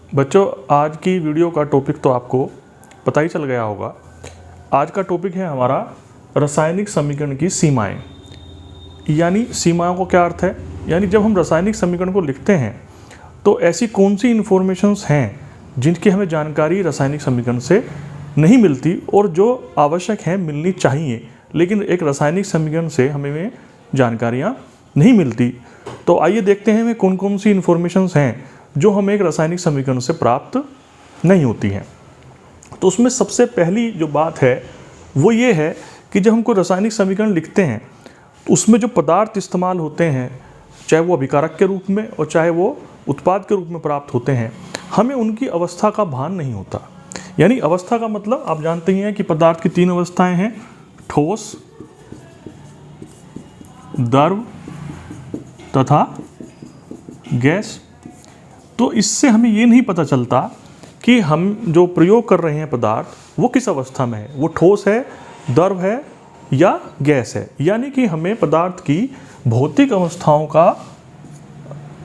बच्चों, आज की वीडियो का टॉपिक तो आपको पता ही चल गया होगा। आज का टॉपिक है हमारा रासायनिक समीकरण की सीमाएं। यानी सीमाओं को क्या अर्थ है, यानी जब हम रासायनिक समीकरण को लिखते हैं तो ऐसी कौन सी इन्फॉर्मेशंस हैं जिनकी हमें जानकारी रासायनिक समीकरण से नहीं मिलती और जो आवश्यक है मिलनी चाहिए, लेकिन एक रासायनिक समीकरण से हमें जानकारियाँ नहीं मिलती। तो आइए देखते हैं वे कौन कौन सी इन्फॉर्मेशंस हैं जो हमें एक रासायनिक समीकरण से प्राप्त नहीं होती हैं। तो उसमें सबसे पहली जो बात है वो ये है कि जब हम कोई रासायनिक समीकरण लिखते हैं तो उसमें जो पदार्थ इस्तेमाल होते हैं, चाहे वो अभिकारक के रूप में और चाहे वो उत्पाद के रूप में प्राप्त होते हैं, हमें उनकी अवस्था का भान नहीं होता। यानी अवस्था का मतलब आप जानते ही हैं कि पदार्थ की 3 अवस्थाएं हैं, ठोस, द्रव तथा गैस। तो इससे हमें ये नहीं पता चलता कि हम जो प्रयोग कर रहे हैं पदार्थ वो किस अवस्था में है, वो ठोस है, द्रव है या गैस है। यानी कि हमें पदार्थ की भौतिक अवस्थाओं का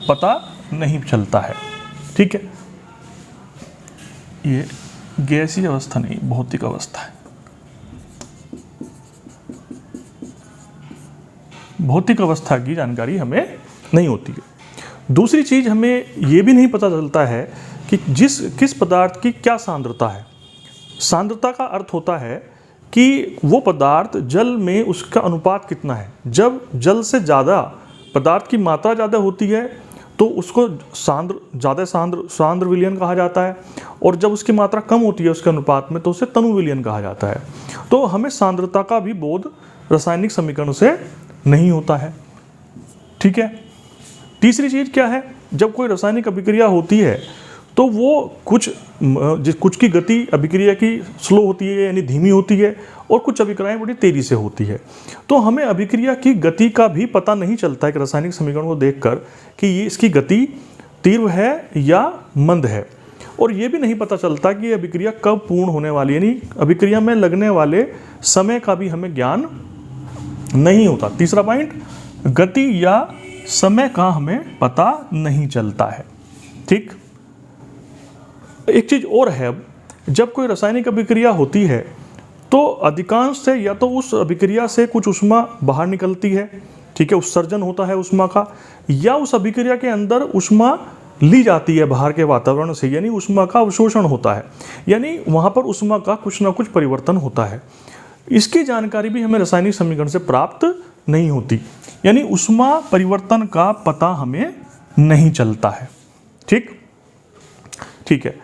पता नहीं चलता है। ठीक है, ये गैसीय अवस्था नहीं, भौतिक अवस्था है। भौतिक अवस्था की जानकारी हमें नहीं होती है। दूसरी चीज़, हमें ये भी नहीं पता चलता है कि किस पदार्थ की क्या सांद्रता है। सांद्रता का अर्थ होता है कि वो पदार्थ जल में उसका अनुपात कितना है। जब जल से ज़्यादा पदार्थ की मात्रा ज़्यादा होती है तो उसको सांद्र विलयन कहा जाता है, और जब उसकी मात्रा कम होती है उसके अनुपात में तो उसे तनु विलयन कहा जाता है। तो हमें सांद्रता का भी बोध रासायनिक समीकरण से नहीं होता है। ठीक है। तीसरी चीज़ क्या है, जब कोई रासायनिक अभिक्रिया होती है तो वो कुछ की गति अभिक्रिया की स्लो होती है यानी धीमी होती है, और कुछ अभिक्रियाएं बड़ी तेज़ी से होती है। तो हमें अभिक्रिया की गति का भी पता नहीं चलता है कि रासायनिक समीकरण को देखकर कि ये इसकी गति तीव्र है या मंद है। और ये भी नहीं पता चलता कि ये अभिक्रिया कब पूर्ण होने वाली है, यानी अभिक्रिया में लगने वाले समय का भी हमें ज्ञान नहीं होता। तीसरा पॉइंट, गति या समय का हमें पता नहीं चलता है। ठीक। एक चीज़ और है, जब कोई रासायनिक अभिक्रिया होती है तो अधिकांश से या तो उस अभिक्रिया से कुछ ऊष्मा बाहर निकलती है, ठीक है, उत्सर्जन होता है ऊष्मा का, या उस अभिक्रिया के अंदर ऊष्मा ली जाती है बाहर के वातावरण से, यानी ऊष्मा का अवशोषण होता है, यानी वहाँ पर ऊष्मा का कुछ ना कुछ परिवर्तन होता है। इसकी जानकारी भी हमें रासायनिक समीकरण से प्राप्त नहीं होती, यानी ऊष्मा परिवर्तन का पता हमें नहीं चलता है। ठीक है।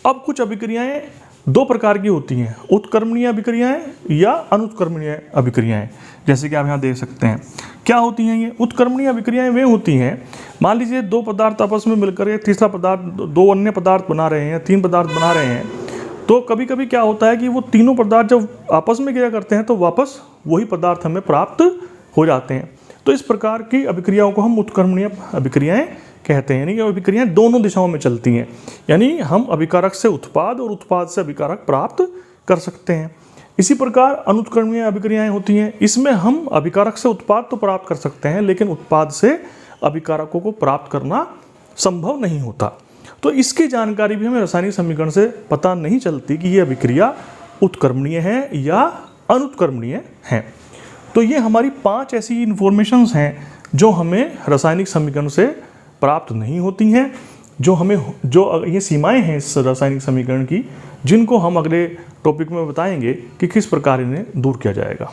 अब कुछ अभिक्रियाएं 2 प्रकार की होती हैं, उत्क्रमणीय अभिक्रियाएं या अनुत्क्रमणीय अभिक्रियाएं। जैसे कि आप यहाँ देख सकते हैं क्या होती हैं ये उत्क्रमणीय अभिक्रियाएं। वे होती हैं, मान लीजिए 2 पदार्थ आपस में मिलकर एक तीसरा पदार्थ, 2 अन्य पदार्थ बना रहे हैं, 3 पदार्थ बना रहे हैं। तो कभी कभी क्या होता है कि वो तीनों पदार्थ जब आपस में क्रिया करते हैं तो वापस वही पदार्थ हमें प्राप्त हो जाते हैं। तो इस प्रकार की अभिक्रियाओं को हम उत्क्रमणीय अभिक्रियाएं कहते हैं, यानी कि अभिक्रियाएं दोनों दिशाओं में चलती हैं, यानी हम अभिकारक से उत्पाद और उत्पाद से अभिकारक प्राप्त कर सकते हैं। इसी प्रकार अनुत्क्रमणीय अभिक्रियाएं होती हैं, इसमें हम अभिकारक से उत्पाद तो प्राप्त कर सकते हैं लेकिन उत्पाद से अभिकारकों को प्राप्त करना संभव नहीं होता। तो इसकी जानकारी भी हमें रासायनिक समीकरण से पता नहीं चलती कि ये अभिक्रिया उत्क्रमणीय है या अनुत्क्रमणीय है। तो ये हमारी 5 ऐसी इन्फॉर्मेशंस हैं जो हमें रासायनिक समीकरण से प्राप्त नहीं होती हैं, जो ये सीमाएं हैं इस रासायनिक समीकरण की, जिनको हम अगले टॉपिक में बताएंगे कि किस प्रकार इन्हें दूर किया जाएगा।